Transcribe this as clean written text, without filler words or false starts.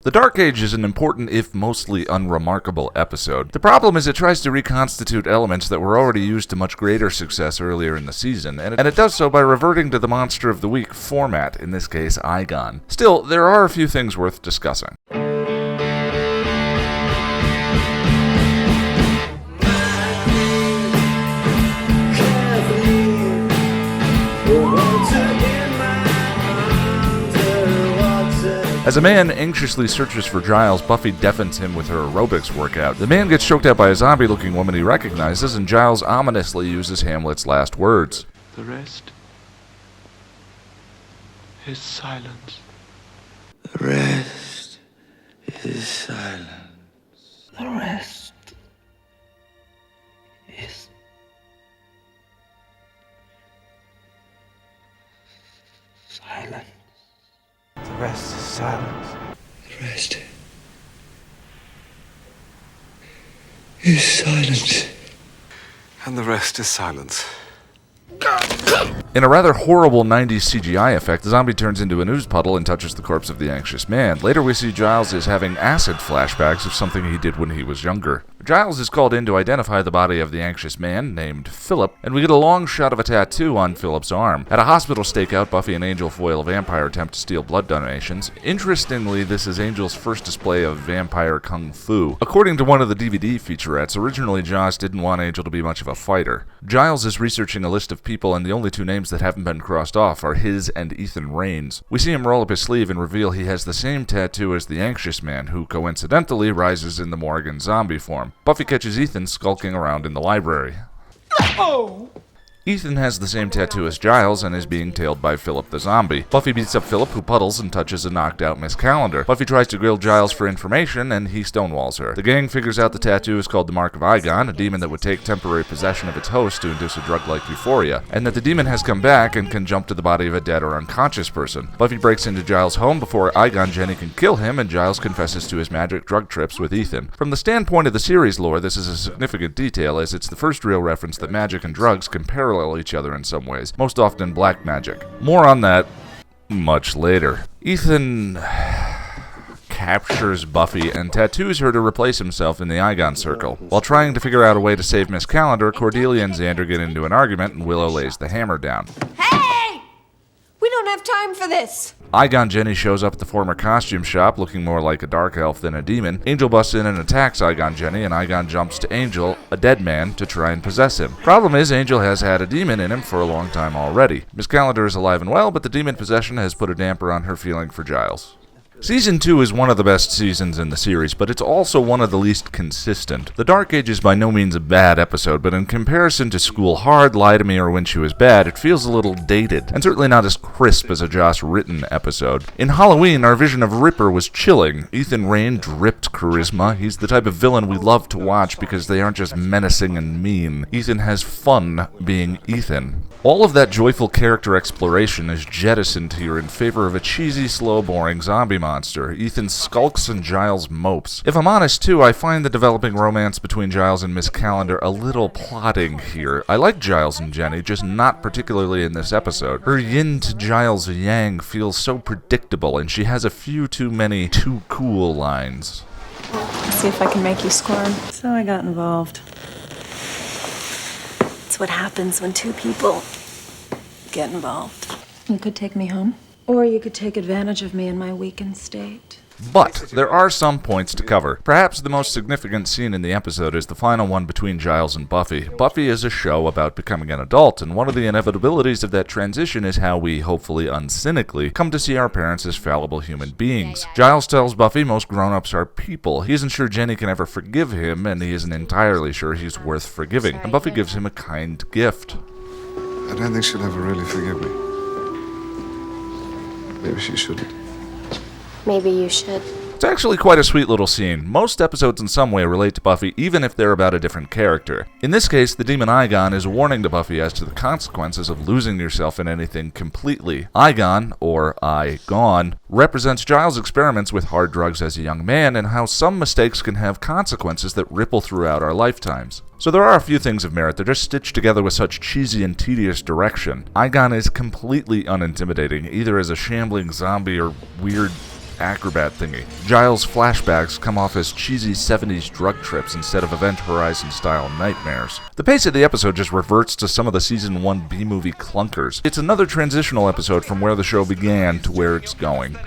The Dark Age is an important, if mostly unremarkable, episode. The problem is it tries to reconstitute elements that were already used to much greater success earlier in the season, and it does so by reverting to the Monster of the Week format, in this case, Eygon. Still, there are a few things worth discussing. As a man anxiously searches for Giles, Buffy deafens him with her aerobics workout. The man gets choked out by a zombie-looking woman he recognizes, and Giles ominously uses Hamlet's last words. The rest is silence. The rest is silence. The rest is silence. The rest is silence. The rest is silence. And the rest is silence. In a rather horrible 90s CGI effect, the zombie turns into a news puddle and touches the corpse of the anxious man. Later we see Giles is having acid flashbacks of something he did when he was younger. Giles is called in to identify the body of the anxious man, named Philip, and we get a long shot of a tattoo on Philip's arm. At a hospital stakeout, Buffy and Angel foil a vampire attempt to steal blood donations. Interestingly, this is Angel's first display of vampire kung fu. According to one of the DVD featurettes, originally Joss didn't want Angel to be much of a fighter. Giles is researching a list of people, and the only two names that haven't been crossed off are his and Ethan Raines. We see him roll up his sleeve and reveal he has the same tattoo as the anxious man, who coincidentally rises in the morgue in zombie form. Buffy catches Ethan skulking around in the library. Oh! Ethan has the same tattoo as Giles and is being tailed by Philip the zombie. Buffy beats up Philip, who puddles and touches a knocked-out Miss Calendar. Buffy tries to grill Giles for information, and he stonewalls her. The gang figures out the tattoo is called the Mark of Eygon, a demon that would take temporary possession of its host to induce a drug-like euphoria, and that the demon has come back and can jump to the body of a dead or unconscious person. Buffy breaks into Giles' home before Eygon Jenny can kill him, and Giles confesses to his magic drug trips with Ethan. From the standpoint of the series lore, this is a significant detail, as it's the first real reference that magic and drugs can parallel each other in some ways, most often black magic. More on that much later. Ethan captures Buffy and tattoos her to replace himself in the Eygon Circle. While trying to figure out a way to save Miss Calendar, Cordeila and Xander get into an argument, and Willow lays the hammer down. Hey! We don't have time for this! Eygon Jenny shows up at the former costume shop, looking more like a dark elf than a demon. Angel busts in and attacks Eygon Jenny, and Eygon jumps to Angel, a dead man, to try and possess him. Problem is, Angel has had a demon in him for a long time already. Miss Calendar is alive and well, but the demon possession has put a damper on her feeling for Giles. Season 2 is one of the best seasons in the series, but it's also one of the least consistent. The Dark Age is by no means a bad episode, but in comparison to School Hard, Lie to Me, or When She Was Bad, it feels a little dated, and certainly not as crisp as a Joss-written episode. In Halloween, our vision of Ripper was chilling. Ethan Raine dripped charisma. He's the type of villain we love to watch because they aren't just menacing and mean. Ethan has fun being Ethan. All of that joyful character exploration is jettisoned here in favor of a cheesy, slow, boring zombie monster. Ethan skulks and Giles mopes. If I'm honest, too, I find the developing romance between Giles and Miss Calendar a little plotting here. I like Giles and Jenny, just not particularly in this episode. Her yin to Giles' yang feels so predictable, and she has a few too many too cool lines. Let's see if I can make you squirm. So I got involved. It's what happens when two people get involved. You could take me home, or you could take advantage of me in my weakened state. But there are some points to cover. Perhaps the most significant scene in the episode is the final one between Giles and Buffy. Buffy is a show about becoming an adult, and one of the inevitabilities of that transition is how we, hopefully uncynically, come to see our parents as fallible human beings. Giles tells Buffy most grown-ups are people. He isn't sure Jenny can ever forgive him, and he isn't entirely sure he's worth forgiving, and Buffy gives him a kind gift. I don't think she'll ever really forgive me. Maybe she shouldn't. Maybe you should. It's actually quite a sweet little scene. Most episodes in some way relate to Buffy, even if they're about a different character. In this case, the demon Eygon is a warning to Buffy as to the consequences of losing yourself in anything completely. Eygon, or I-Gone, represents Giles' experiments with hard drugs as a young man and how some mistakes can have consequences that ripple throughout our lifetimes. So there are a few things of merit. They're just stitched together with such cheesy and tedious direction. Eygon is completely unintimidating, either as a shambling zombie or weird acrobat thingy. Giles' flashbacks come off as cheesy 70s drug trips instead of Event Horizon-style nightmares. The pace of the episode just reverts to some of the Season 1 B-movie clunkers. It's another transitional episode from where the show began to where it's going.